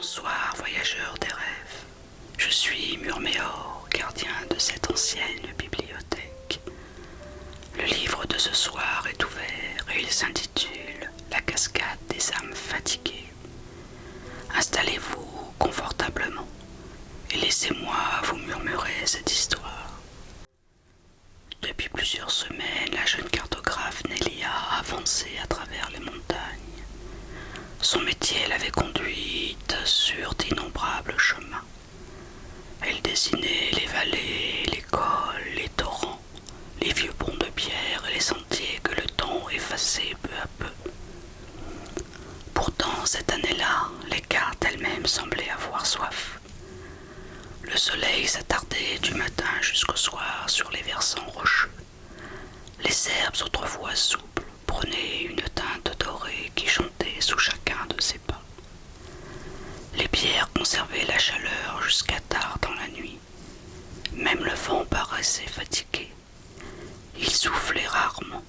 Bonsoir, voyageurs des rêves. Je suis Murméor, gardien de cette ancienne bibliothèque. Le livre de ce soir est ouvert et il s'intitule La cascade des âmes fatiguées. Installez-vous confortablement et laissez-moi vous murmurer cette histoire. Depuis plusieurs semaines, la jeune cartographe Nelia avançait à travers les montagnes. Son métier l'avait conduite sur d'innombrables chemins. Elle dessinait les vallées, les cols, les torrents, les vieux ponts de pierre et les sentiers que le temps effaçait peu à peu. Pourtant, cette année-là, les cartes elles-mêmes semblaient avoir soif. Le soleil s'attardait du matin jusqu'au soir sur les versants rocheux. Les herbes autrefois souples prenaient une teinte dorée qui chantait sous chacun de ses pas. Les pierres conservaient la chaleur jusqu'à tard dans la nuit. Même le vent paraissait fatigué. Il soufflait rarement.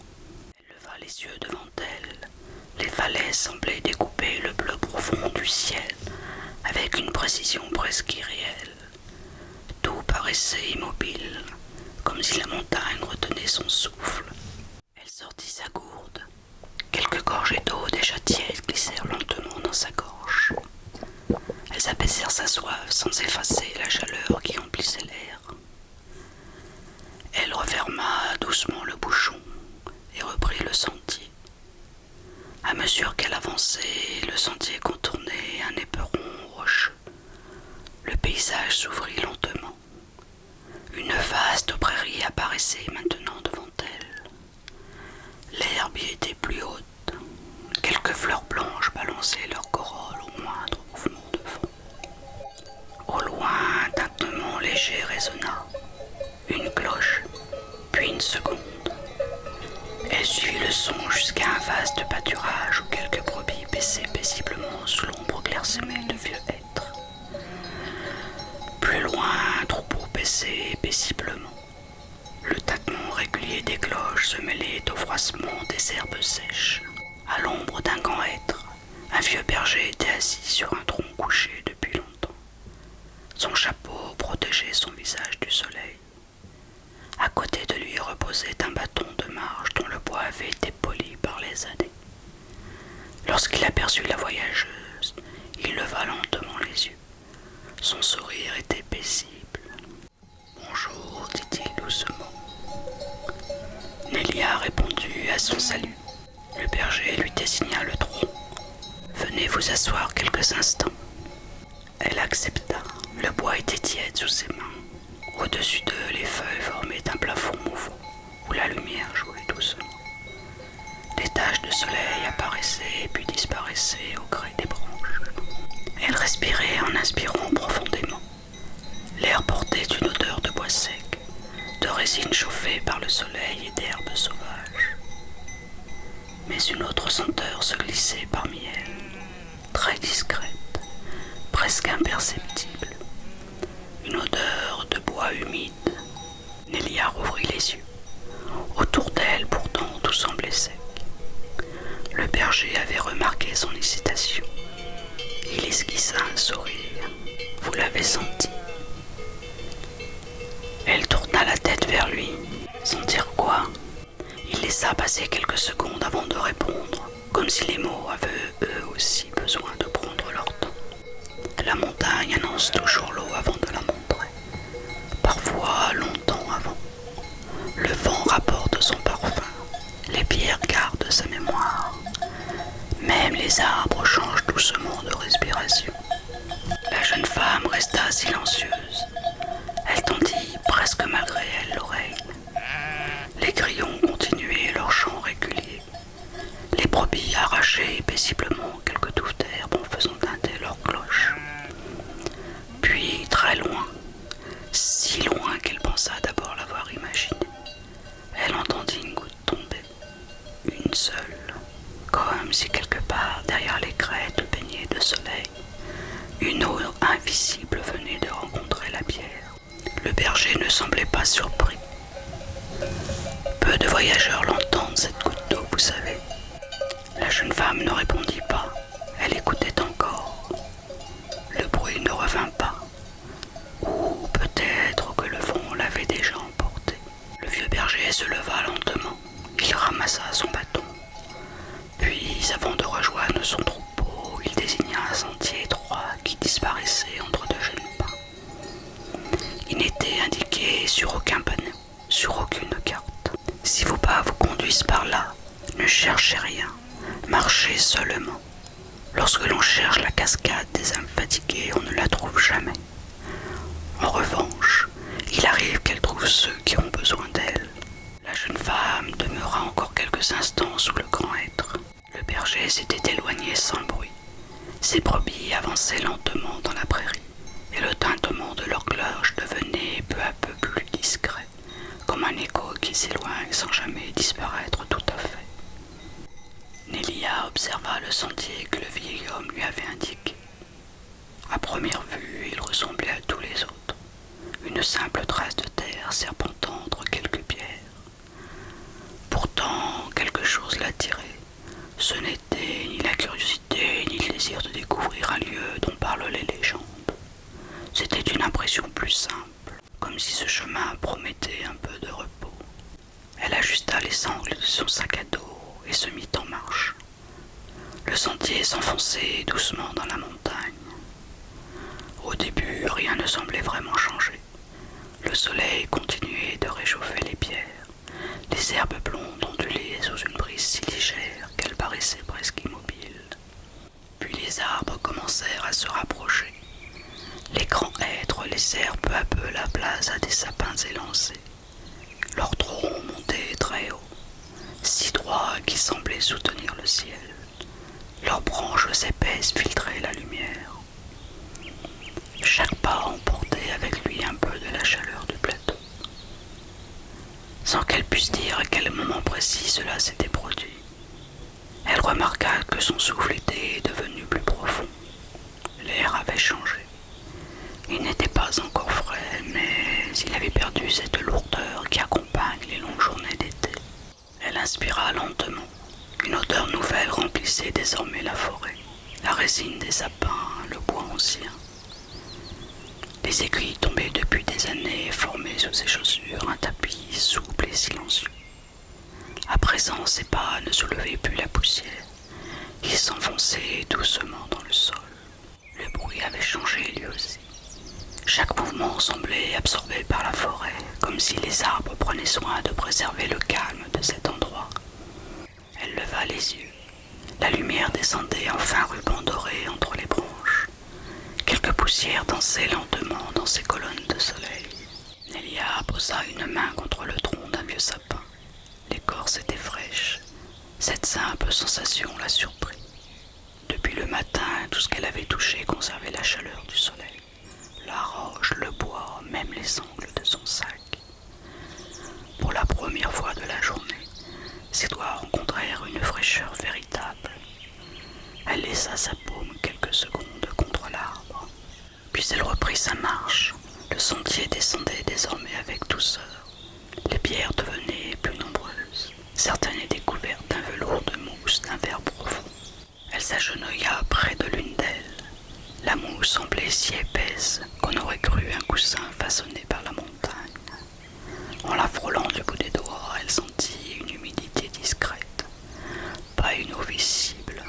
Elle leva les yeux devant elle. Les falaises semblaient découper le bleu profond du ciel avec une précision presque irréelle. Tout paraissait immobile, comme si la montagne retenait son souffle. Elle sortit sa gourde. Quelques gorgées d'eau déjà tiède glissèrent lentement dans sa gorge. Elles apaisèrent sa soif sans effacer la chaleur qui emplissait l'air. Elle referma doucement le bouchon et reprit le sentier. À mesure qu'elle avançait, le sentier contournait un éperon rocheux. Le paysage s'ouvrit lentement. Une vaste prairie apparaissait maintenant devant elle. L'herbe y était plus haute. Quelques fleurs blanches balançaient leurs corolles au moindre mouvement de vent. Au loin, un tintement léger résonna. Une cloche, puis une seconde. Elle suivit le son jusqu'à un vaste pâturage où quelques brebis paissaient paisiblement sous l'ombre clairsemée de vieux hêtres. Plus loin, un troupeau paissait paisiblement. Le tintement régulier des cloches se mêlait au froissement des herbes sèches. À l'ombre d'un grand hêtre, un vieux berger était assis sur un tronc couché depuis longtemps. Son chapeau protégeait son visage du soleil. À côté de lui reposait un bâton de marche dont le bois avait été poli par les années. Lorsqu'il aperçut la voyageuse, il leva lentement les yeux. Son sourire était paisible. « Bonjour, dit-il doucement. » Nelia répondit à son salut. Le berger lui désigna le tronc. « Venez vous asseoir quelques instants. » Elle accepta. Le bois était tiède sous ses mains. Au-dessus d'eux, les feuilles formaient un plafond mouvant, où la lumière jouait doucement. Des taches de soleil apparaissaient puis disparaissaient au gré des branches. Elle respirait en inspirant profondément. L'air portait une odeur de bois sec, de résine chauffée par le soleil et d'herbes sauvages. Mais une autre senteur se glissait parmi elles, très discrète, presque imperceptible. Une odeur de bois humide. Nelia rouvrit les yeux. Autour d'elle, pourtant, tout semblait sec. Le berger avait remarqué son hésitation. Il esquissa un sourire. « Vous l'avez senti ?» Elle tourna la tête vers lui. « Sentir quoi ?» Il laissa passer quelques secondes avant de répondre, comme si les mots avaient eux aussi besoin de prendre leur temps. La montagne annonce toujours l'eau avant de la montrer. Parfois longtemps avant. Le vent rapporte son parfum. Les pierres gardent sa mémoire. Même les arbres changent doucement de respiration. La jeune femme resta silencieuse. Elle tendit presque malgré elle l'oreille. Les grillons continuaient leur chant régulier. Les brebis arrachaient paisiblement quelques touffes d'herbe en faisant tinter leurs cloches. Puis, très loin, si loin qu'elle pensa d'abord l'avoir imaginé, elle entendit une goutte tomber, une seule, comme si quelque part derrière les crêtes baignées de soleil, une eau invisible venait de rencontrer la pierre. Le berger ne semblait pas surpris. Peu de voyageurs l'entendent, cette goutte d'eau, vous savez. La jeune femme ne répondit pas, elle écoutait encore. se leva lentement. Il ramassa son bâton. Puis, avant de rejoindre son troupeau, il désigna un sentier étroit qui disparaissait entre deux jeunes pins. Il n'était indiqué sur aucun panneau, sur aucune carte. Si vos pas vous conduisent par là, ne cherchez rien, marchez seulement. Lorsque l'on cherche la cascade des âmes fatiguées, on ne la trouve jamais. En revanche, il arrive qu'elle trouve ceux qui ont besoin d'elle. La jeune femme demeura encore quelques instants sous le grand hêtre. Le berger s'était éloigné sans bruit. Ses brebis avançaient lentement dans la prairie, et le tintement de leur cloche devenait peu à peu plus discret, comme un écho qui s'éloigne sans jamais disparaître tout à fait. Nelia observa le sentier que le vieil homme lui avait indiqué. À première vue, il ressemblait à tous les autres, une simple trace de terre serpentant entre quelques pierres. Pourtant, quelque chose l'attirait. Ce n'était ni la curiosité, ni le désir de découvrir un lieu dont parlent les légendes. C'était une impression plus simple, comme si ce chemin promettait un peu de repos. Elle ajusta les sangles de son sac à dos et se mit en marche. Le sentier s'enfonçait doucement dans la montagne. Au début, rien ne semblait vraiment changer. Le soleil continuait de réchauffer les pierres. Les herbes blondes ondulaient sous une brise si légère qu'elle paraissait presque immobile. Puis les arbres commencèrent à se rapprocher. Les grands hêtres laissèrent peu à peu la place à des sapins élancés. Leurs troncs montaient très haut, si droits qu'ils semblaient soutenir le ciel. Leurs branches épaisses filtraient la lumière. Chaque pas emportait avec lui un peu de la chaleur du plateau. Sans qu'elle puisse dire à quel moment précis cela s'était produit, elle remarqua que son souffle était devenu plus profond. L'air avait changé. Il n'était pas encore frais, mais il avait perdu cette lourdeur qui accompagne les longues journées d'été. Elle inspira lentement. Une odeur nouvelle remplissait désormais la forêt. La résine des sapins, le bois ancien. Les aiguilles tombées depuis des années formaient sous ses chaussures un tapis souple et silencieux. À présent, ses pas ne soulevaient plus la poussière. Ils s'enfonçaient doucement dans le sol. Le bruit avait changé lui aussi. Chaque mouvement semblait absorbé par la forêt, comme si les arbres prenaient soin de préserver le calme de cet endroit. Elle leva les yeux. La lumière descendait en fin ruban doré entre les branches. Quelques poussières dansaient lentement dans ces colonnes de soleil. Nelia posa une main contre le tronc d'un vieux sapin. L'écorce était fraîche. Cette simple sensation la surprit. Depuis le matin, tout ce qu'elle avait touché conservait la chaleur du soleil. La roche, le bois, même les sangles de son sac. Pour la première fois de la journée, ses doigts rencontrèrent une fraîcheur véritable. Elle laissa sa paume quelques secondes contre l'arbre. Puis elle reprit sa marche. Le sentier descendait désormais avec douceur. Les pierres devenaient plus nombreuses. Certaines étaient couvertes d'un velours de mousse d'un vert profond. Elle s'agenouilla près de l'une d'elles. La mousse semblait si épaisse qu'on aurait cru un coussin façonné par la montagne. En la frôlant du bout des doigts, elle sentit une humidité discrète. Pas une eau visible,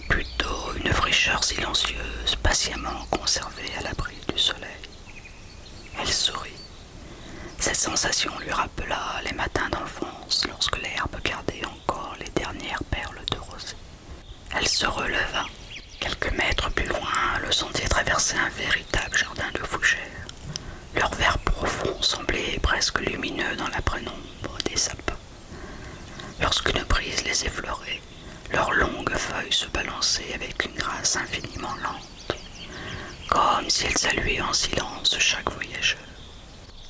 plutôt une fraîcheur silencieuse, patiemment conservée à l'abri du soleil. Elle sourit. Cette sensation lui rappela les matins d'enfance lorsque l'herbe gardait encore les dernières perles de rosée. Elle se releva. Quelques mètres plus loin, le sentier traversait un véritable jardin de fougères. Leur vert profond semblait presque lumineux dans la pénombre des sapins. Lorsqu'une brise les effleurait, leurs longues feuilles se balançaient avec une grâce infiniment lente, comme si elles saluaient en silence chaque voyageur.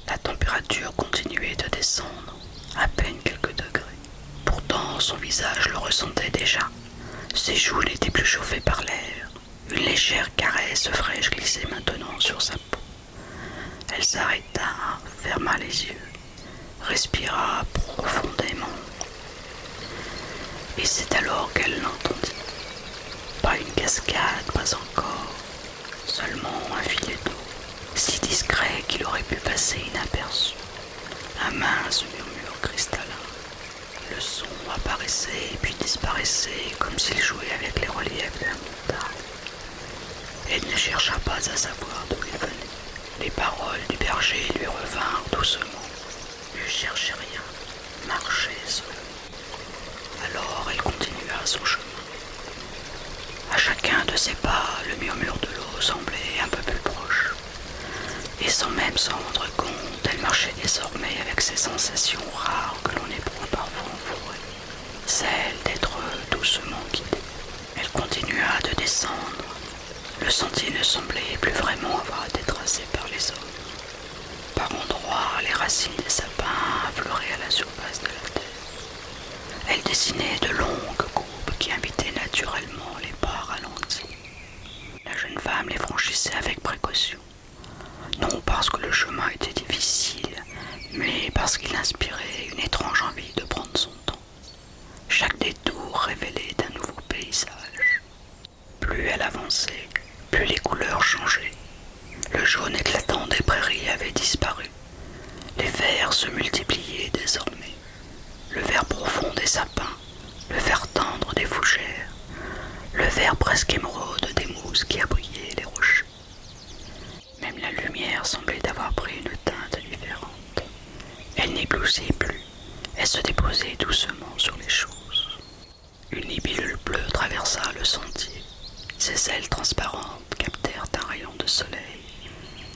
La température continuait de descendre, à peine quelques degrés. Pourtant, son visage le ressentait déjà. Ses joues n'étaient plus chauffées par l'air. Une légère caresse fraîche glissait maintenant sur sa peau. Elle s'arrêta, ferma les yeux, respira profondément. Et c'est alors qu'elle l'entendit. Pas une cascade, pas encore. Seulement un filet d'eau, si discret qu'il aurait pu passer inaperçu. Un mince murmure cristallin. buissons apparaissaient puis disparaissaient comme s'il jouait avec les reliefs de la montagne. Elle ne chercha pas à savoir d'où il venait. Les paroles du berger lui revinrent doucement. Ne cherchez rien, marchez seulement. Alors elle continua son chemin. À chacun de ses pas, le murmure de l'eau semblait un peu plus proche. Et sans même s'en rendre compte, elle marchait désormais avec ces sensations rares que l'on éprouve parfois en forêt, celle d'être doucement guidée. Elle continua de descendre. Le sentier ne semblait plus vraiment avoir été tracé par les hommes. Par endroits, les racines des sapins affleuraient à la surface de la terre. Elle dessinait de longues courbes qui invitaient naturellement les pas ralentis. La jeune femme les franchissait avec précaution, non parce que le chemin était difficile, mais parce qu'il inspirait une étrange envie de prendre son temps. Chaque détour révélait un nouveau paysage. Plus elle avançait, plus les couleurs changeaient. Le jaune éclatant des prairies avait disparu. Les verts se multipliaient désormais. Le vert profond des sapins, le vert tendre des fougères, le vert presque émeraude des mousses qui abrillaient les rochers. Même la lumière semblait avoir pris une teinte différente. Elle n'éblouissait plus, elle se déposait doucement sur les choses. Une libellule bleue traversa le sentier. Ses ailes transparentes captèrent un rayon de soleil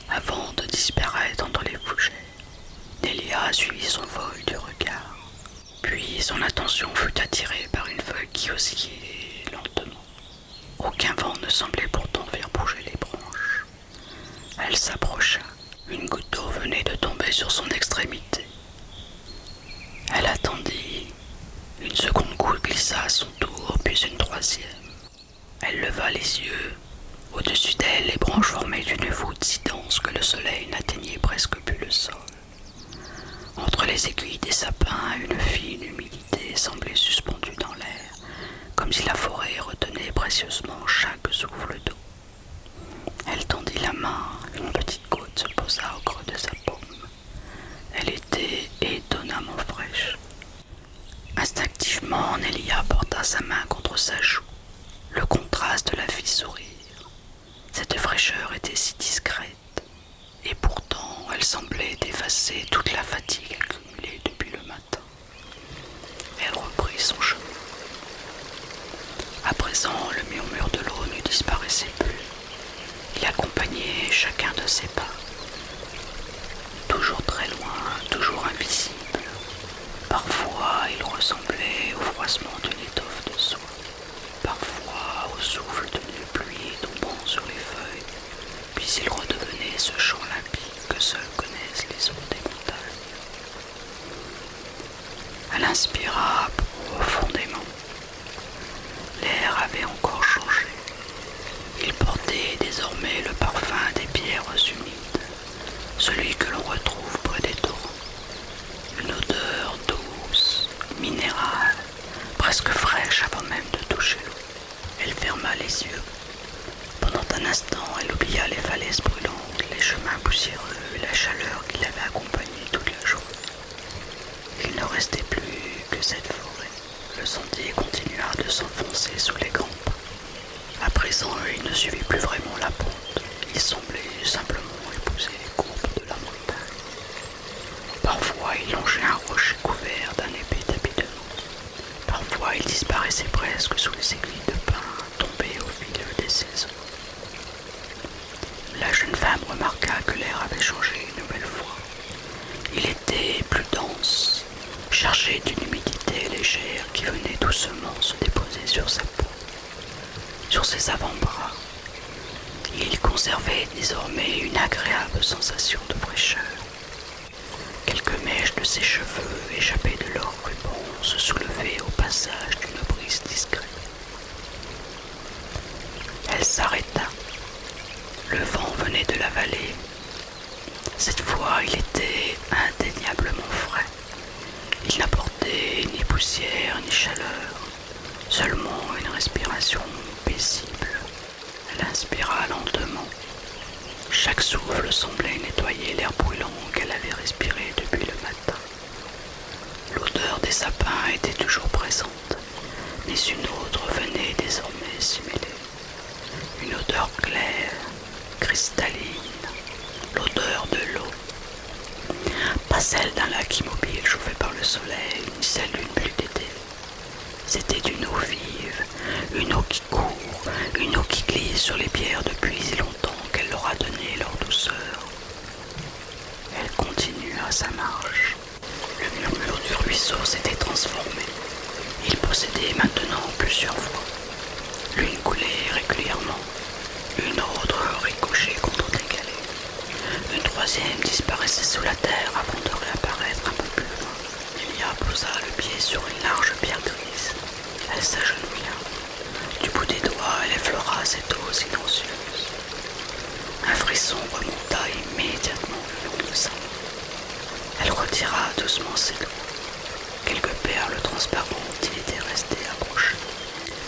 avant de disparaître entre les fougères. Nélia suivit son vol du regard. Puis son attention fut attirée par une feuille qui oscillait lentement. Aucun vent ne semblait pourtant faire bouger les branches. Elle s'approcha. Une goutte d'eau venait de tomber sur son extrémité. Elle attendit. Une seconde goutte glissa à son tour, puis une troisième. Elle leva les yeux. Au-dessus d'elle, les branches formaient une voûte si dense que le soleil n'atteignait presque plus le sol. Entre les aiguilles des sapins, une fine humidité semblait suspendue dans l'air, comme si la forêt retenait précieusement chaque souffle d'eau. Elle tendit la main, une petite goutte se posa au creux de sa paume. Elle était étonnamment fraîche. Instinctivement, Nélia porta sa main contre sa joue. Le contraste la fit sourire. Cette fraîcheur était si discrète, et pourtant elle semblait effacer toute la fatigue accumulée depuis le matin. Elle reprit son chemin. À présent, le murmure de l'eau ne disparaissait plus. Il accompagnait chacun de ses pas. Toujours très loin, toujours invisible. Parfois, il ressemblait au froissement d'une étoffe de soie. Parfois, au souffle d'une pluie tombant sur les feuilles. Puis il redevenait ce chant limpide que seuls connaissent les eaux des montagnes. Elle inspira profondément. L'air avait encore changé. Il portait désormais le parfum des pierres humides, celui que l'on retrouve près des torrents. Une odeur douce, minérale, presque fraîche avant même de toucher l'eau. Elle ferma les yeux. Pendant un instant, elle oublia les falaises brûlantes, les chemins poussiéreux et la chaleur qui l'avait accompagnée toute la journée. Il ne restait plus que cette forêt. Le sentier continua de s'enfoncer sous les grands pins. À présent, il ne suivait plus vraiment la pente. Il semblait simplement épouser les courbes de la montagne. Parfois, il longeait un rocher couvert d'un épais tapis de neige. Parfois, il disparaissait presque sous les aiguilles de pin tombées au fil des saisons. La jeune femme remarqua que l'air avait changé une nouvelle fois. Il était plus dense, chargé d'une humidité légère qui venait doucement se déposer sur sa peau, sur ses avant-bras. Il conservait désormais une agréable sensation de fraîcheur. Quelques mèches de ses cheveux, échappées de leur ruban, se soulevaient au passage d'une brise discrète. Elle s'arrêta. Le vent venait de la vallée. Cette fois, il était indéniablement frais. Il n'apportait ni poussière ni chaleur, seulement une respiration paisible. Elle inspira lentement. Chaque souffle semblait nettoyer l'air brûlant qu'elle avait respiré depuis le matin. L'odeur des sapins était toujours puis une autre venait désormais s'y mêler. Une odeur claire, cristalline, l'odeur de l'eau. Pas celle d'un lac immobile chauffé par le soleil, ni celle d'une pluie d'été. C'était une eau vive, une eau qui court, une eau qui glisse sur les pierres depuis si longtemps qu'elle leur a donné leur douceur. Elle continua sa marche. Le murmure du ruisseau s'était transformé. Il possédait maintenant plusieurs voies. L'une coulait régulièrement, une autre ricochait contre les galets. Une troisième disparaissait sous la terre avant de réapparaître un peu plus loin. Elia posa le pied sur une large pierre grise. Elle s'agenouilla. Du bout des doigts, elle effleura cette eau silencieuse. Un frisson remonta immédiatement le long de sa main. Elle retira doucement ses doigts. Quelques perles transparentes y étaient restées accrochées.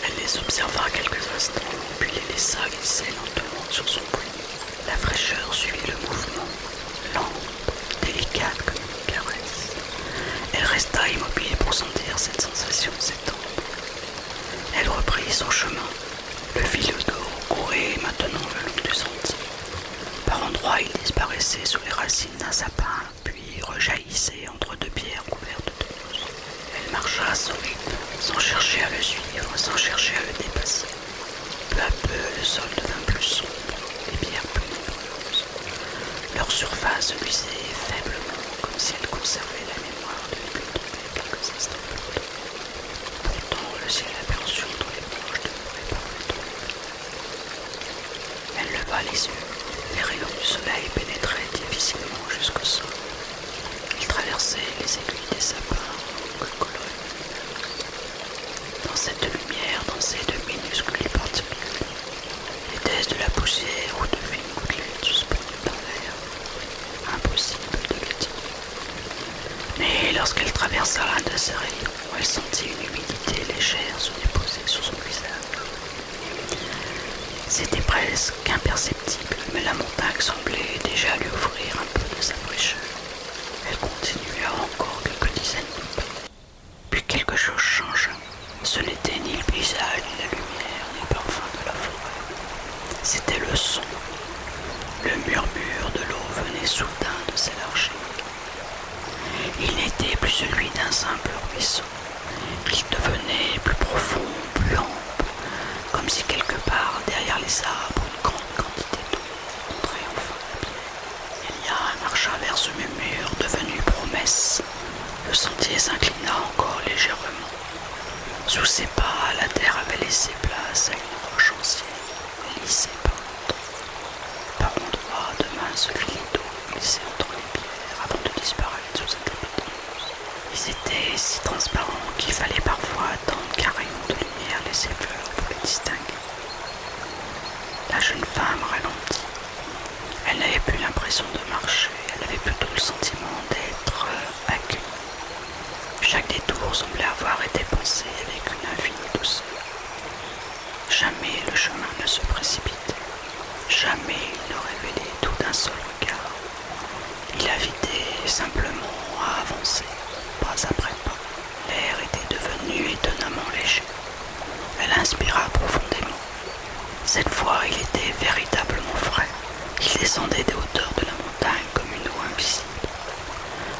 Elle les observa quelques instants, puis les laissa glisser lentement sur son poignet. La fraîcheur suivit le mouvement, lente, délicate comme une caresse. Elle resta immobile pour sentir cette sensation s'étendre. Elle reprit son chemin. Le fil d'eau courait maintenant le long du sentier. Par endroits, il disparaissait sous les racines d'un sapin, puis rejaillissait entre deux pierres couvertes de mousse. Elle marcha à son rythme, sans chercher à le suivre, sans chercher à le dépasser. Peu à peu, le sol devint plus sombre, les pierres plus nombreuses. Leur surface luisait faiblement, comme si elle conservait la mémoire de ne plus tomber quelques instants plus tôt. Pourtant, le ciel aperçu entre les branches demeurait parfaitement bleu. Elle leva les yeux. Les rayons du soleil pénétraient difficilement jusqu'au sol. Ils traversaient les aiguilles des sapins que colorait la lumière. Dans cette lumière dansaient de minuscules particules, étaient-ce de la poussière ou de fines gouttelettes suspendues dans l'air. Impossible de le dire. Mais lorsqu'elle traversa un de ces rayons, elle sentit une humidité légère se déposer sur son visage. C'était presque imperceptible, mais la montagne semblait déjà lui offrir un peu de sa fraîcheur. Elle continua encore quelques dizaines de pas. Puis quelque chose changea. Ce n'était ni le paysage, ni la lumière, ni le parfum de la forêt. C'était le son. Le murmure de l'eau venait soudain de s'élargir. Il n'était plus celui d'un simple ruisseau. Il devenait plus profond, plus ample, comme si quelque part, derrière les arbres, une grande quantité d'eau entrait enfin la pierre. Elia marcha vers ce murmure devenu promesse. Le sentier s'inclina encore légèrement. Sous ses pas, la terre avait laissé place à une roche ancienne, lissée par le temps. Par endroits, de minces filets d'eau glissaient entre les pierres avant de disparaître sous un tapis de mousse. Ils étaient si transparents qu'il fallait parfois attendre qu'un rayon de lumière les effleure pour les distinguer. La jeune femme ralentit. Elle n'avait plus l'impression de marcher, elle avait plutôt le sentiment d'être accueillie. Chaque détour semblait avoir été pensé avec une infinie douceur. Jamais le chemin ne se précipitait. Jamais il ne révélait tout d'un seul regard. Il invitait simplement à avancer, pas après pas. L'air était devenu étonnamment léger. Elle inspira profondément. Cette fois, il était véritablement frais. Il descendait des hauteurs de la montagne comme une eau invisible.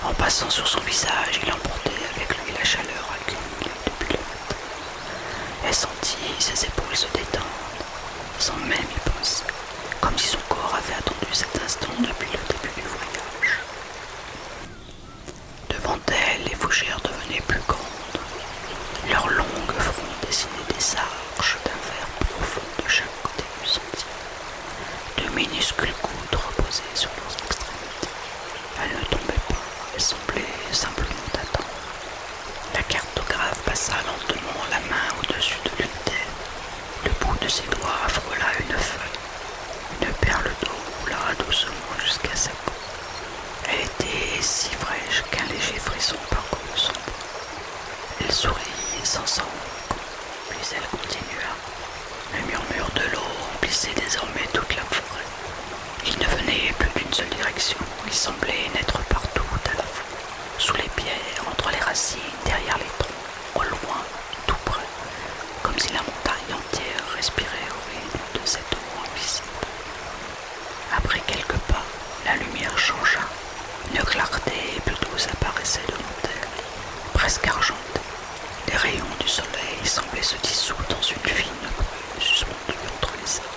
En passant sur son visage, il emportait avec lui la chaleur accumulée depuis le matin. Elle sentit ses épaules se détendre, sans même y penser, comme si son corps avait attendu cet instant depuis le début du voyage. Devant elle, les fougères devenaient plus grandes. Leurs longues fronts dessinaient des arches d'un vert profond de chaque côté du sentier. De minuscules gouttes reposaient sur leurs extrémités. Elles ne tombaient pas, elles semblaient simplement attendre. La cartographe passa lentement la main au-dessus de l'une d'elles. Le bout de ses doigts frôla une feuille. Une perle d'eau roula doucement jusqu'à sa peau. Elle était si fraîche qu'un léger frisson parcourut son bras. Elle sourit sans s'en rendre compte, puis elle continua. Le murmure de l'eau remplissait désormais toute la forêt. Il ne venait plus d'une seule direction, il semblait naître partout à la fois, sous les pierres, entre les racines, derrière les troncs, au loin, tout près. suspendu entre les arbres.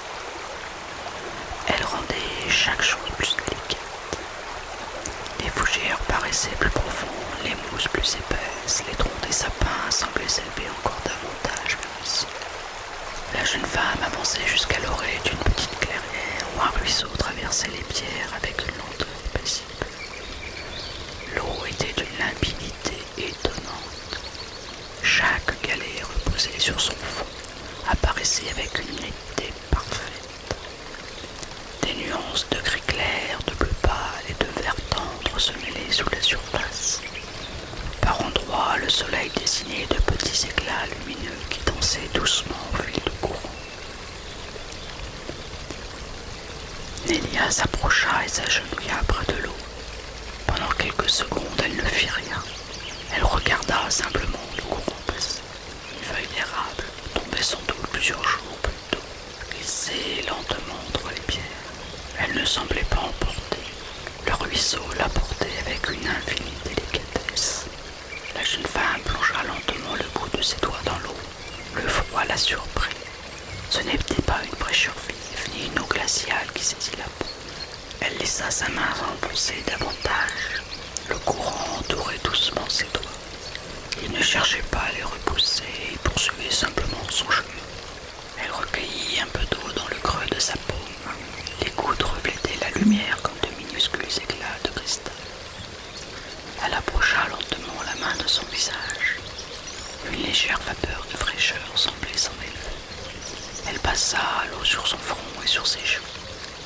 Elle rendait chaque chose plus délicate. Les fougères paraissaient plus profondes, les mousses plus épaisses, les troncs des sapins semblaient s'élever encore davantage vers le ciel. La jeune femme avançait jusqu'à l'orée d'une petite clairière où un ruisseau traversait les pierres avec une lenteur paisible. L'eau était d'une limpidité étonnante. Chaque galet reposé sur son fond apparaissait avec une netteté parfaite. Des nuances de gris clair, de bleu pâle et de vert tendre se mêlaient sous la surface. Par endroits, le soleil dessinait de petits éclats lumineux qui dansaient doucement au fil du courant. Nélia s'approcha et s'agenouilla près de l'eau. Pendant quelques secondes, elle ne fit rien. Elle regarda simplement le courant passer. Une feuille d'érable tombait sans doute plusieurs jours plus tôt, glissait lentement entre les pierres. Elle ne semblait pas emportée. Le ruisseau la portait avec une infinie délicatesse. La jeune femme plongea lentement le bout de ses doigts dans l'eau. Le froid la surprit. Ce n'était pas une fraîcheur vive, ni une eau glaciale qui saisit la peau. Elle laissa sa main s'enfoncer davantage. Le courant entourait doucement ses doigts. Il ne cherchait pas à les repousser, il poursuivait simplement son chemin. Elle recueillit un peu d'eau dans le creux de sa paume. Les gouttes reflétaient la lumière comme de minuscules éclats de cristal. Elle approcha lentement la main de son visage. Une légère vapeur de fraîcheur semblait s'en élever. Elle passa l'eau sur son front et sur ses joues,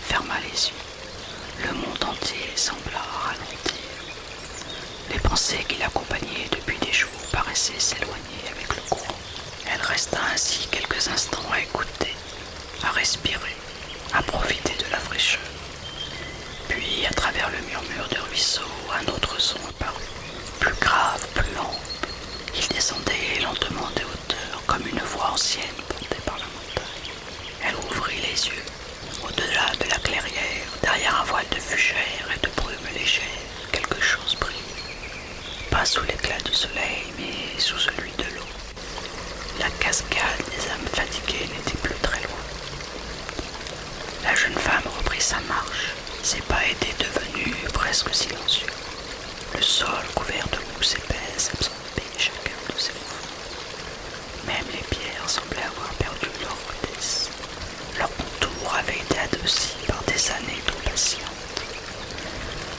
ferma les yeux. Le monde entier sembla ralentir. Les pensées qui l'accompagnaient depuis des jours paraissaient s'éloigner avec le courant. Elle resta ainsi quelques instants à écouter, à respirer, à profiter de la fraîcheur. Puis, à travers le murmure du ruisseau, un autre son apparut, plus grave, plus ample. Il descendait lentement des hauteurs, comme une voix ancienne portée par la montagne. Elle ouvrit les yeux. Au-delà de la clairière, derrière un voile de fougères et de brume légère, quelque chose brillait. Pas sous l'éclat du soleil, mais sous celui de l'eau. La cascade des âmes fatiguées n'était plus très loin. La jeune femme reprit sa marche. Ses pas étaient devenus presque silencieux. Le sol couvert de mousse épaisse absorbait chacun de ses mouvements. Même les pierres semblaient avoir perdu leur rudesse. Leur contour avait été adouci par des années d'eau patiente.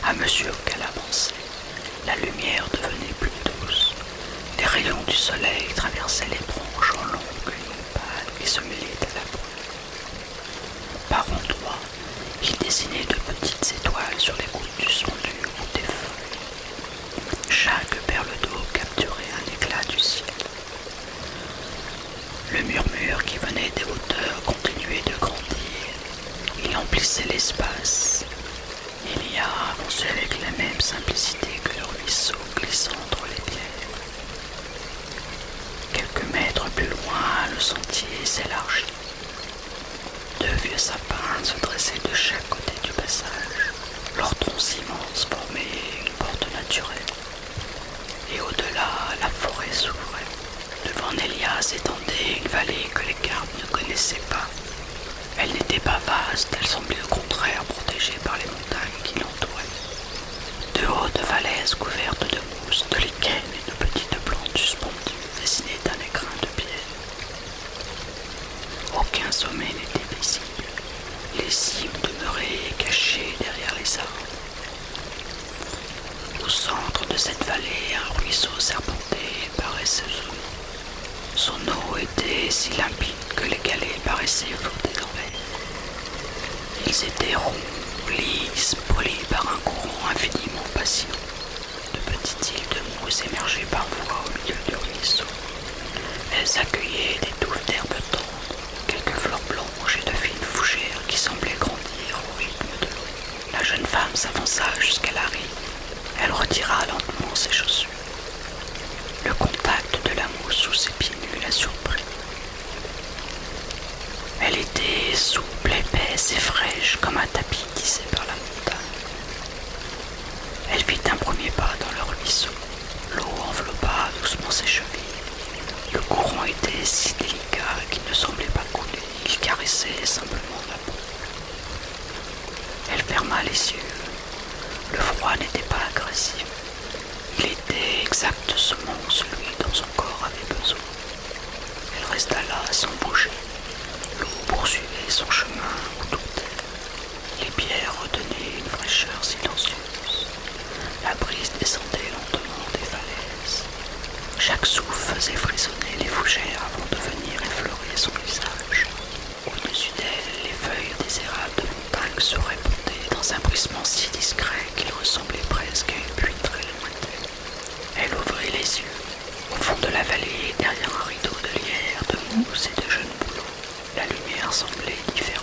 À mesure qu'elle avançait, la lumière devenait plus douce. Les rayons du soleil traversaient les branches en longues lignes pâles et se mêlaient à la brume. Par endroits, il dessinait de petites étoiles sur les gouttes suspendues ou des feuilles. Chaque perle d'eau capturait un éclat du ciel. Le murmure qui venait des hauteurs continuait de grandir. Il emplissait l'espace. Il y a avancé avec la même simplicité que le ruisseau glissant entre les pierres. Quelques mètres plus loin, le sentier s'élargit. Deux vieux sapins se dressaient de chaque côté du passage. Leurs troncs immenses formaient une porte naturelle. Et au-delà, la forêt s'ouvrait. Devant Nélia s'étendait une vallée que les gardes ne connaissaient pas. Elle n'était pas vaste, elle semblait au contraire protégée par les montagnes qui l'entouraient. De hautes falaises couvertes de mousse, de lichens et de petites plantes suspendues dessinaient un écrin de pierre. Aucun sommet n'était visible. Les cimes demeuraient cachées derrière les arbres. Au centre de cette vallée, un ruisseau serpentait et paraissait sombre. Son eau était si limpide que les galets paraissaient flotter dans l'air. Ils étaient ronds, lisses, polis par un courant infiniment patient. De petites îles de mousse émergeaient parfois au milieu du ruisseau. Elles accueillaient des touffes d'herbes tendres, quelques fleurs blanches et de fines fougères qui semblaient grandir au rythme de l'eau. La jeune femme s'avança jusqu'à la rive. Elle retira lentement ses chaussures. Le contact de la mousse sous ses pieds nus la surprit. Elle était souple, épaisse et fraîche comme un tapis tissé par la montagne. Elle fit un premier pas dans le ruisseau. L'eau enveloppa doucement ses chevilles. Le courant était si délicat qu'il ne semblait pas couler. brossait simplement la peau. Elle ferma les yeux. Le froid n'était pas agressif. Il était exactement celui dont son corps avait besoin. Elle resta là sans bouger. L'eau poursuivait son chemin autour d'elle. Les pierres retenaient une fraîcheur silencieuse. La brise descendait lentement des falaises. Chaque souffle faisait frissonner les fougères avant de venir effleurer son visage. Au-dessus d'elle, les feuilles des érables de montagne se répandaient dans un bruissement si discret qu'il ressemblait presque à une pluie très lointaine. Elle ouvrit les yeux. Au fond de la vallée, derrière un rideau de lierre, de mousse et de jeunes bouleaux, la lumière semblait différente.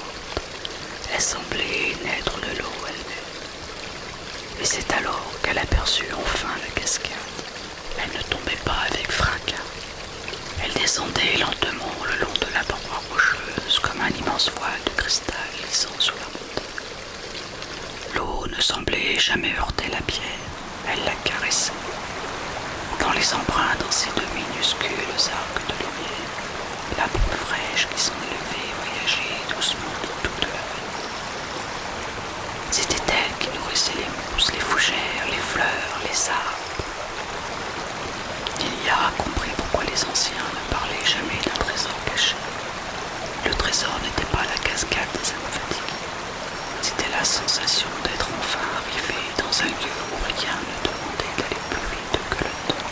Elle semblait naître de l'eau elle-même. Et c'est alors qu'elle aperçut enfin la cascade. Elle ne tombait pas avec fracas. Elle descendait lentement le long de la paroi rocheuse comme un immense voile de cristal glissant sur la montagne. L'eau ne semblait jamais heurter la pierre, elle la caressait. Dans les embruns dans ces deux minuscules arcs de lumière, la brume fraîche qui s'en élevait voyageait doucement dans toute la vallée. C'était elle qui nourrissait les mousses, les fougères, les fleurs, les arbres. Lilia a compris pourquoi les anciens ne parlaient jamais d'un trésor caché. Le trésor n'était pas la cascade des âmes fatiguées. C'était la sensation d'être enfin arrivé dans un lieu où rien ne demandait d'aller plus vite que le temps.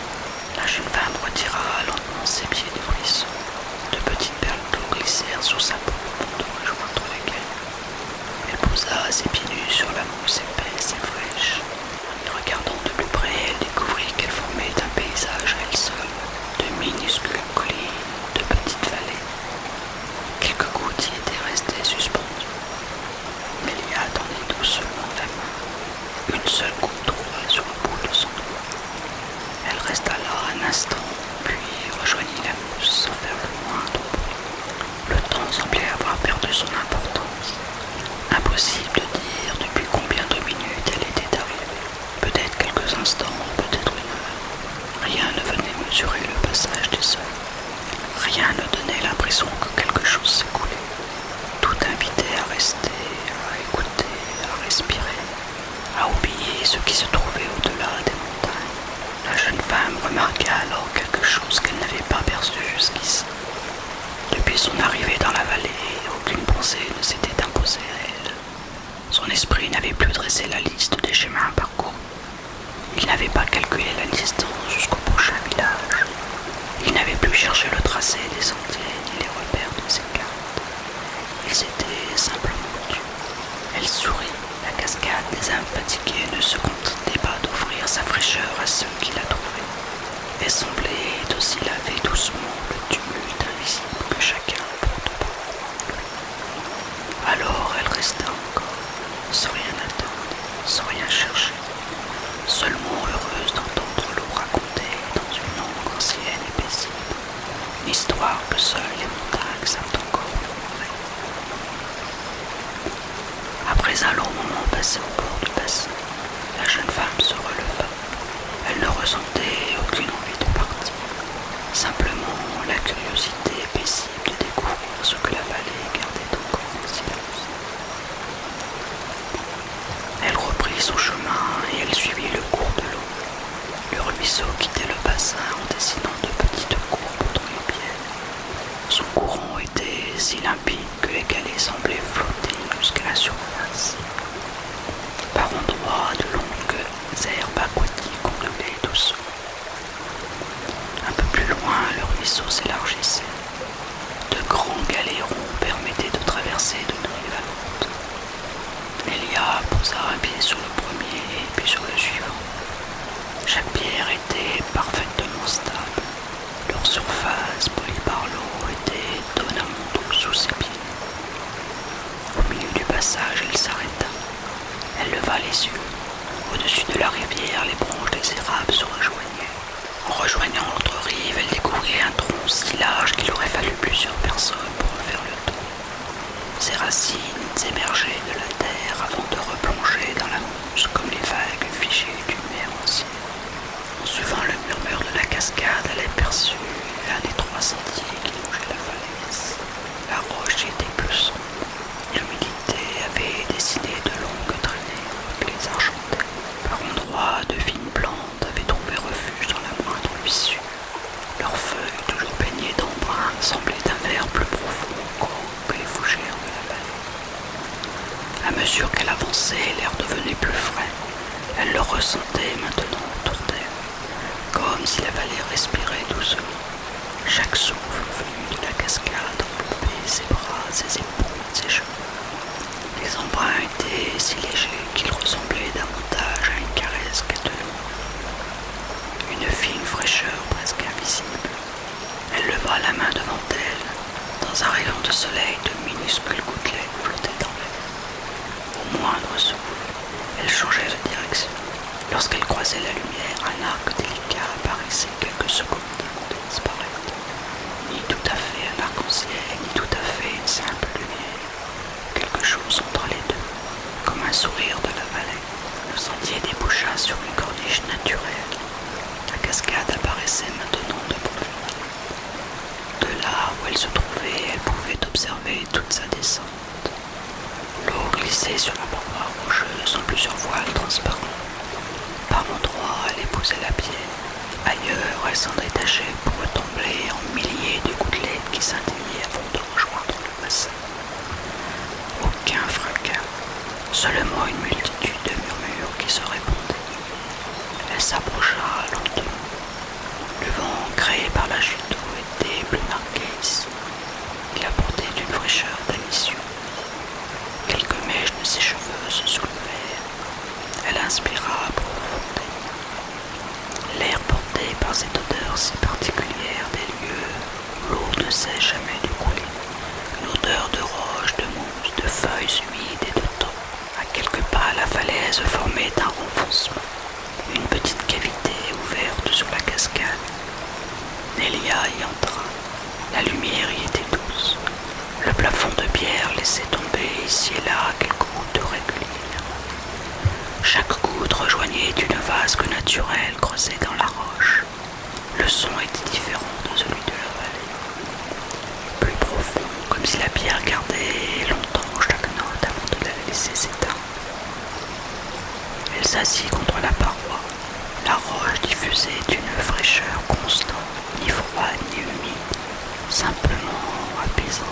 La jeune femme retira lentement ses pieds du ruisseau. De petites perles d'eau glissèrent sous sa peau pour de rejoindre les cailloux. Elle posa ses pieds nus sur la mousse épaisse et fraîche. En y regardant de plus près, elle découvrit qu'elle formait un paysage à elle seule, de minuscules collines, de petites vallées. Quelques gouttes y étaient restées suspendues. Mélia tendit doucement la main. Une seule goutte trouva sur le bout de son doigt. Elle resta là un instant, puis rejoignit la mousse sans faire le moindre bruit. Le temps semblait avoir perdu son importance. Impossible de dire depuis combien de minutes elle était arrivée. Peut-être quelques instants, peut-être une heure. Rien ne venait mesurer le passage des heures. Rien ne donnait l'impression que quelque chose s'écoulait. Tout invitait à rester, à écouter, à respirer, à oublier ce qui se trouvait au-delà des montagnes. La jeune femme remarqua alors quelque chose qu'elle n'avait pas perçu jusqu'ici. Depuis son arrivée dans la vallée, aucune pensée ne s'était imposée à elle. Son esprit n'avait plus dressé la liste des chemins parcourus. Il n'avait pas calculé la distance jusqu'au prochain village. Il n'avait plus cherché le tracé des sentiers ni les repères de ses cartes. Ils étaient simplement dus. Elle sourit. La cascade des âmes fatiguées ne se contentait pas d'offrir sa fraîcheur à ceux qui la trouvaient. Elle semblait aussi laver doucement le tumulte invisible que chacun porte par lui. Alors elle resta encore, sans rien attendre, sans rien chercher, seulement heureuse d'entendre l'eau raconter dans une langue ancienne et paisible, une histoire que seules les montagnes savent encore murmurer. Après un long moment passé au bord du bassin, la jeune femme se releva. Elle ne ressentait aucune envie de partir, simplement la curiosité paisible de découvrir ce que la vallée gardait encore en silence. Elle reprit son chemin et elle suivit le cours de l'eau. Le ruisseau quittait le bassin en dessinant de petites courbes dans les pierres. Son courant était si limpide que les galets semblaient flotter jusqu'à la surface. Par endroits, de longues herbes aquatiques ondulaient doucement. Un peu plus loin, le ruisseau s'élargissait. De grands galets ronds permettaient de traverser d'une rive à l'autre. Mélia posa un pied sur le premier et puis sur le suivant. Chaque pierre était parfaitement stable. Leur surface, polie par l'eau, était étonnamment douce sous ses pieds. Au milieu du passage, elle s'arrêta. Elle leva les yeux. Au-dessus de la rivière, les branches des érables se rejoignaient. En rejoignant l'autre rive, elle découvrit un tronc si large qu'il aurait fallu plusieurs personnes pour en faire le tour. Ses racines émergeaient de la terre avant de replonger dans la mousse comme les vagues figées d'une mer ancienne. En suivant le murmure de la cascade, elle aperçut un étroit sentier qui longeait la falaise. La roche était plus sombre. mesure qu'elle avançait, l'air devenait plus frais. Elle le ressentait maintenant autour d'elle, comme si la vallée respirait doucement. Chaque souffle venu de la cascade enveloppait ses bras, ses épaules, ses cheveux. Les embruns étaient si légers qu'ils ressemblaient davantage à une caresse qu'à de l'eau. Une fine fraîcheur presque invisible. Elle leva la main devant elle. Dans un rayon de soleil, de minuscules gouttelettes flottaient dans l'air. Au moindre souffle, elle changeait de direction. Lorsqu'elle croisait la lumière, un arc délicat apparaissait quelques secondes avant de disparaître. Ni tout à fait un arc-en-ciel, ni tout à fait une simple lumière. Quelque chose entre les deux, comme un sourire de la vallée. Le sentier déboucha sur une corniche naturelle. La cascade apparaissait maintenant de profil. De là où elle se trouvait, elle pouvait observer toute sa descente. L'eau glissait sur la paroi rocheuse en plusieurs voiles transparents. Par endroits, elle épousait la pierre. Ailleurs, elle s'en détachait pour retomber en milliers de gouttelettes qui scintillaient avant de rejoindre le bassin. Aucun fracas, seulement une multitude de murmures qui se répondaient. Elle s'approcha lentement. Le vent créé par la chute d'eau était plus marqué ici. Il apportait une fraîcheur d'admission. Quelques mèches de ses cheveux se soulevèrent. Elle inspira profondément. L'air porté par cette odeur si particulière des lieux où l'eau ne cesse jamais de couler. Une odeur de roches, de mousse, de feuilles humides et de thon. À quelques pas, la falaise formait un renfoncement. Une petite cavité ouverte sur la cascade. Nélia y entra. La lumière y était douce. Le plafond de pierre laissait tomber ici et là quelques gouttes régulières. Chaque goutte rejoignait une vasque naturelle creusée dans la roche. Le son était différent de celui de la vallée. Plus profond, comme si la pierre gardait longtemps chaque note avant de la laisser s'éteindre. Elle s'assit contre la paroi. La roche diffusait une fraîcheur constante, ni froide ni humide, simplement apaisante.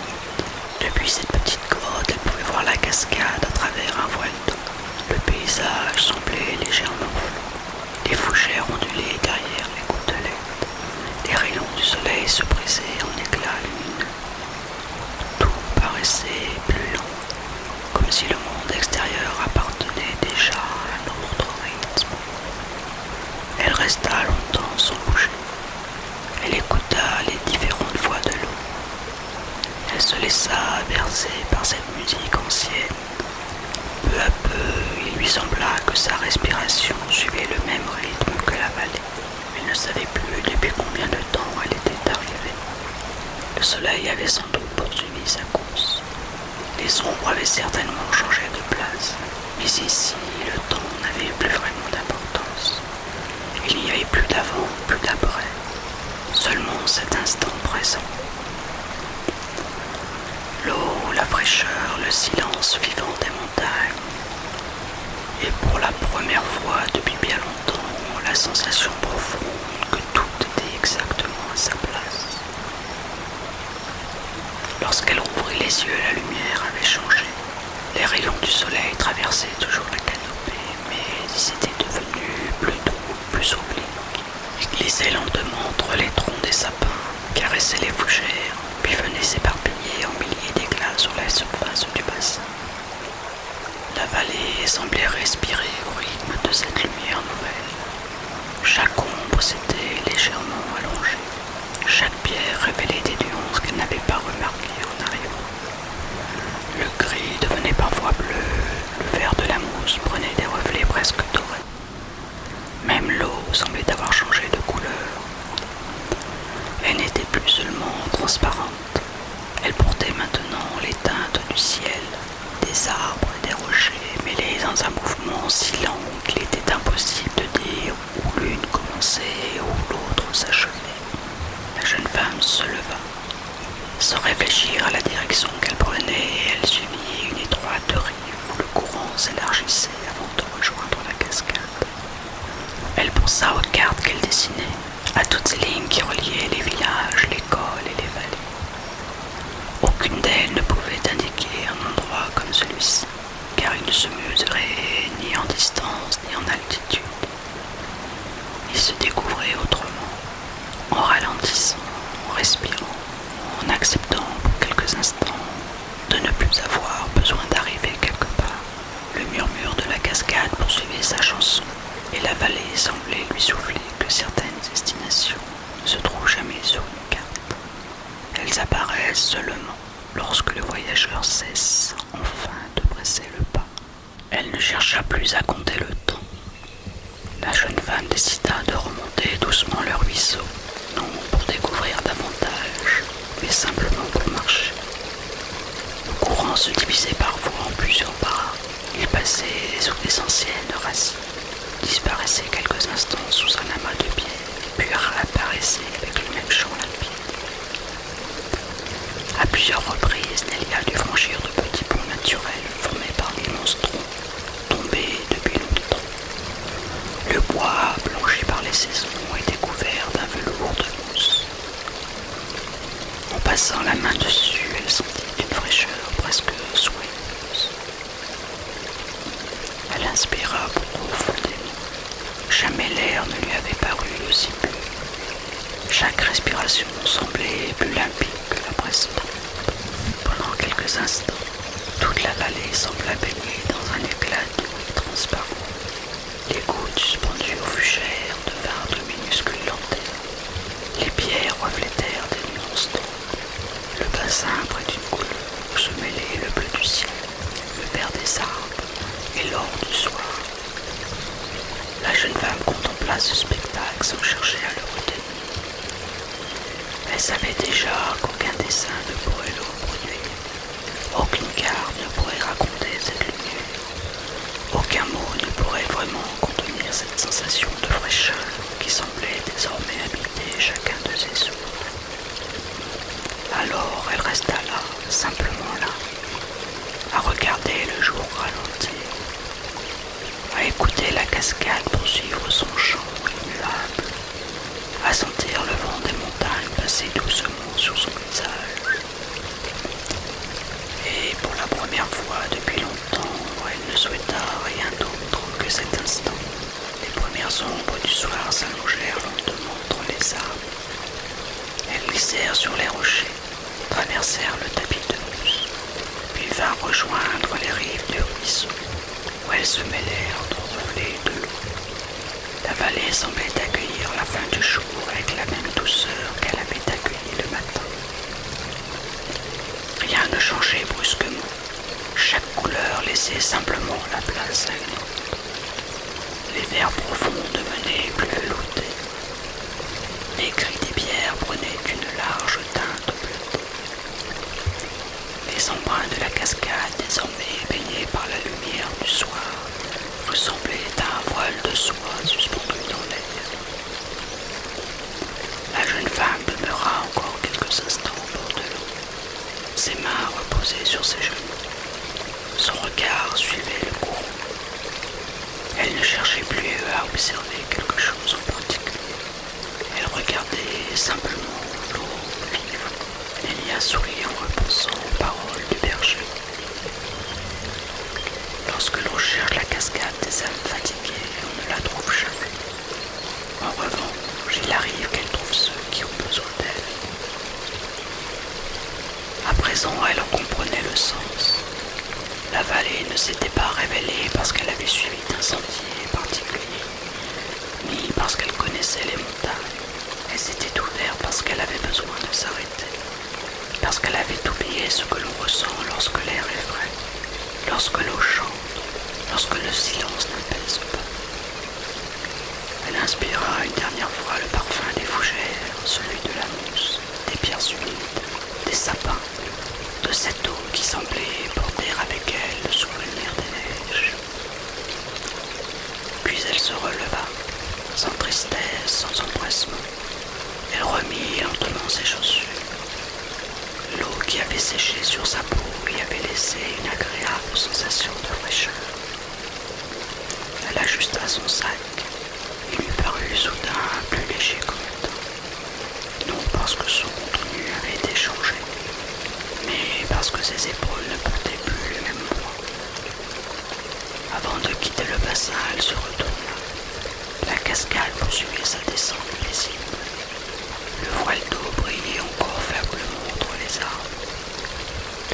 Depuis cette petite grotte, elle pouvait voir la cascade à travers un voile d'eau. Le paysage semblait légèrement flou. Les fougères ondulaient derrière les gouttelettes. Les rayons du soleil se brisaient en éclats lumineux. Tout paraissait plus lent, comme si le monde extérieur appartenait déjà à un autre rythme. Elle resta longtemps sans bouger. Elle écouta les différentes voix de l'eau. Elle se laissa bercer par cette musique ancienne. Peu à peu, il lui sembla que sa respiration suivait le même rythme que la vallée. Elle ne savait plus depuis combien de temps elle était arrivée. Le soleil avait sans doute poursuivi sa course. Les ombres avaient certainement changé de place. Mais ici, le temps n'avait plus vraiment d'importance. Il n'y avait plus d'avant, plus d'après. Seulement cet instant présent. L'eau, la fraîcheur, le silence vivant des montagnes. Et pour la première fois depuis bien longtemps, la sensation profonde que tout était exactement à sa place. Lorsqu'elle rouvrit les yeux, la lumière avait changé. Les rayons du soleil traversaient toujours la canopée, mais ils étaient devenus plus doux, plus obliques. Ils glissaient lentement entre les troncs des sapins, caressaient les fougères, puis venaient s'éparpiller en milliers d'éclats sur la surface du bassin. La vallée semblait respirer au rythme de cette lumière nouvelle. Chaque ombre s'était légèrement allongée. Chaque pierre révélait des nuances qu'elle n'avait pas remarquées en arrivant. Le gris devenait parfois bleu, le vert de la mousse prenait des reflets presque dorés. Même l'eau semblait avoir changé de couleur. Elle n'était plus seulement transparente. Elle portait maintenant les teintes du ciel, des arbres et des rochers mêlés dans un mouvement si lent qu'il était impossible de dire où l'une commençait et où lorsque le voyageur cesse enfin de presser le pas. Elle ne chercha plus à compter le temps. La jeune femme décida de remonter doucement le ruisseau, non pour découvrir davantage, mais simplement pour marcher. Le courant se divisait parfois en plusieurs bras. Il passait sous des anciennes racines, disparaissait quelques instants sous un amas de pierres, puis réapparaissait avec le même chant limpide. À plusieurs reprises, Nelia dut franchir de petits ponts naturels formés par d'immenses troncs, tombés depuis longtemps. Le bois, blanchi par les saisons, était couvert d'un velours de mousse. En passant la main dessus, elle sentit une fraîcheur presque soyeuse. Elle inspira profondément. Jamais l'air ne lui avait paru aussi pur. Chaque respiration semblait plus limpide que la précédente. Pendant quelques instants, toute la vallée sembla baigner dans un éclat doux et transparent. Les gouttes suspendues aux fougères devinrent de minuscules lanternes. Les pierres reflétèrent des nuances d'ombre. Le bassin prit une couleur où se mêlaient le bleu du ciel, le vert des arbres et l'or du soir. La jeune femme contempla ce spectacle sans chercher à le retenir. Elle savait déjà qu'aucun dessin ne pourrait le reproduire. Aucune carte ne pourrait raconter cette lumière. Aucun mot ne pourrait vraiment contenir cette sensation de fraîcheur qui semblait désormais habiter chacun de ses souffles. Alors elle resta là, simplement là, à regarder le jour ralentir, à écouter la cascade poursuivre son chant immuable, à sentir le vent des montagnes passer doucement sur son visage. Et pour la première fois depuis longtemps, elle ne souhaita rien d'autre que cet instant. Les premières ombres du soir s'allongèrent lentement entre les arbres. Elles glissèrent sur les rochers, traversèrent le tapis de mousse, puis vinrent rejoindre les rives du ruisseau, où elles se mêlèrent aux reflets de l'eau. La vallée semblait accueillir la fin du jour avec la même douceur qu'elle avait accueilli le matin. Rien ne changeait brusquement. Chaque couleur laissait simplement la place à une autre. Les verts profonds devenaient plus veloutés. Les gris des pierres prenaient une large teinte bleutée. Les embruns de la cascade, désormais baignés par la lumière du soir, ressemblaient à un voile de soie suspendu dans l'air. La jeune femme demeura encore quelques instants au bord de l'eau, ses mains reposées sur ses genoux. Son regard suivait le courant. Elle ne cherchait plus à observer quelque chose en particulier. Elle regardait simplement l'eau vivre. Nelia sourit en repensant aux paroles du berger. Lorsque l'on cherche la cascade des âmes fatiguées, on ne la trouve jamais. En revanche, il arrive qu'elle trouve ceux qui ont besoin d'elle. À présent, elle en comprenait le sens. La vallée ne s'était pas révélée parce qu'elle avait suivi d'un sentier particulier, ni parce qu'elle connaissait les montagnes. Elle s'était ouverte parce qu'elle avait besoin de s'arrêter, parce qu'elle avait oublié ce que l'on ressent lorsque l'air est frais, lorsque l'eau chante, lorsque le silence n'apaise pas. Elle inspira une dernière fois le parfum des fougères, celui de la mousse, des pierres humides, des sapins, de cette eau qui semblait porter avec elle le souvenir des neiges. Puis elle se releva, sans tristesse, sans empressement. Elle remit lentement ses chaussures. L'eau qui avait séché sur sa peau lui avait laissé une agréable sensation de fraîcheur. Elle ajusta son sac. Il lui parut soudain plus léger qu'au matin. Non parce que son contenu avait été changé, mais parce que ses épaules ne portaient plus le même poids. Avant de quitter le bassin, elle se retourna. La cascade poursuivait sa descente paisible. Le voile d'eau brillait encore faiblement entre les arbres.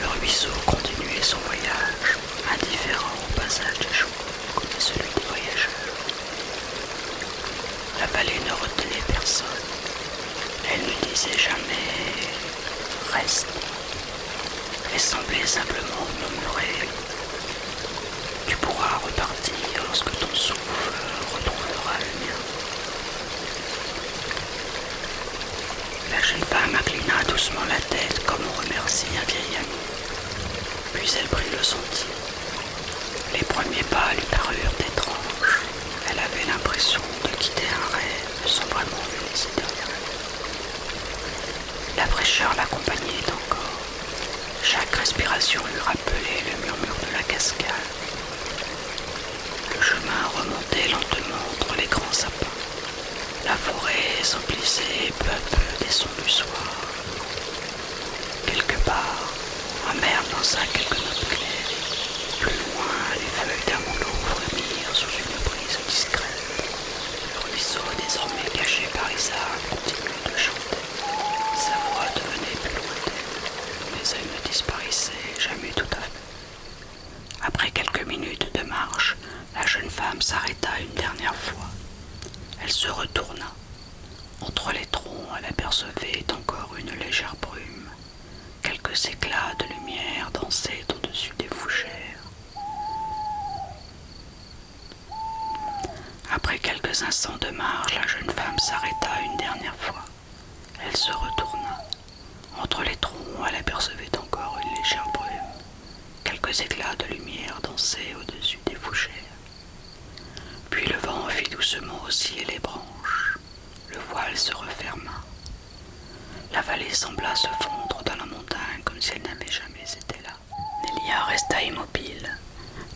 Le ruisseau continuait son voyage, indifférent au passage des jours, comme à celui des voyageurs. La vallée ne retenait personne. Elle ne disait jamais « reste ». semblait simplement murmurer « Tu pourras repartir lorsque ton souffle retrouvera le mien. » La jeune femme inclina doucement la tête comme on remercie un vieil ami. Puis elle prit le sentier. Les premiers pas lui parurent étranges. Elle avait l'impression de quitter un rêve sans vraiment le laisser derrière elle. La fraîcheur l'accompagnait encore. Chaque respiration lui rappelait le murmure de la cascade. Le chemin remontait lentement entre les grands sapins. La forêt s'emplissait peu à peu des sons du soir. Quelque part, ma mère lança quelques notes claires. Plus loin, les feuilles d'amour frémirent sous une brise discrète. Le ruisseau, désormais caché par les arbres, continuait de chanter. Sa voix devenait plus lointaine, mais elle ne disparaissait jamais tout à fait. Après quelques minutes de marche, la jeune femme s'arrêta une dernière fois. Elle se retourna. Entre les troncs, elle apercevait encore une légère brume. Quelques éclats de lumière dansaient au-dessus des fougères. Après quelques instants de marche, la jeune femme s'arrêta une dernière fois. Elle se retourna. Entre les troncs, elle apercevait encore une légère brume. Quelques éclats de lumière dansaient au-dessus des fougères. Puis le vent fit doucement osciller les branches. Le voile se referma. La vallée sembla se fondre dans la montagne comme si elle n'avait jamais été là. Nélia resta immobile.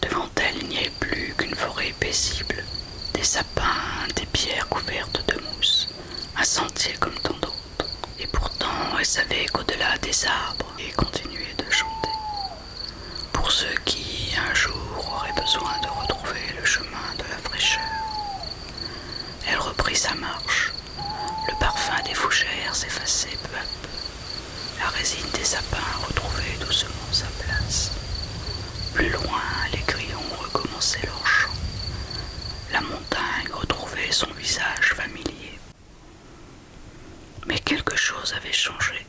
Devant elle, il n'y avait plus qu'une forêt paisible, des sapins, des pierres couvertes de mousse, un sentier comme tant d'autres. Et pourtant, elle savait qu'au-delà des arbres, il continuait de chanter. Pour ceux qui, un jour, auraient besoin de retrouver le chemin de la fraîcheur. Elle reprit sa marche. Le parfum des fougères s'effaçait peu à peu. La résine des sapins retrouvait doucement sa place. Plus loin, les grillons recommençaient leur chant. La montagne retrouvait son visage familier. Mais quelque chose avait changé.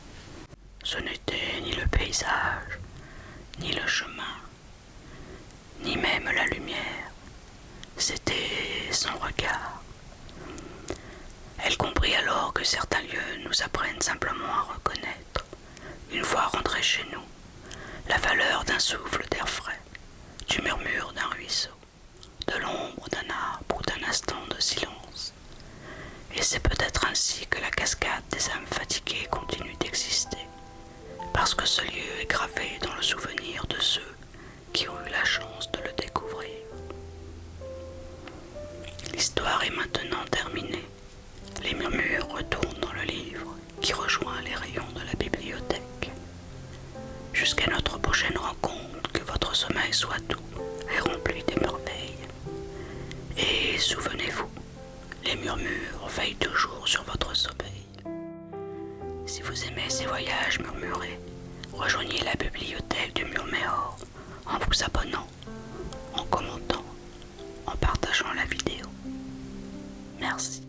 Ce n'était ni le paysage, ni le chemin, ni même la lumière. C'était son regard. Elle comprit alors que certains lieux nous apprennent simplement à reconnaître, une fois rentrés chez nous, la valeur d'un souffle d'air frais, du murmure d'un ruisseau, de l'ombre d'un arbre ou d'un instant de silence. Et c'est peut-être ainsi que la cascade des âmes fatiguées continue d'exister, parce que ce lieu est gravé dans le souvenir de ceux qui ont eu la chance de le découvrir. L'histoire est maintenant terminée. Les murmures retournent dans le livre qui rejoint les rayons de la bibliothèque. Jusqu'à notre prochaine rencontre, que votre sommeil soit doux et rempli des merveilles. Et souvenez-vous, les murmures veillent toujours sur votre sommeil. Si vous aimez ces voyages murmurés, rejoignez la bibliothèque du Murméor en vous abonnant, en commentant, en partageant la vidéo. Merci.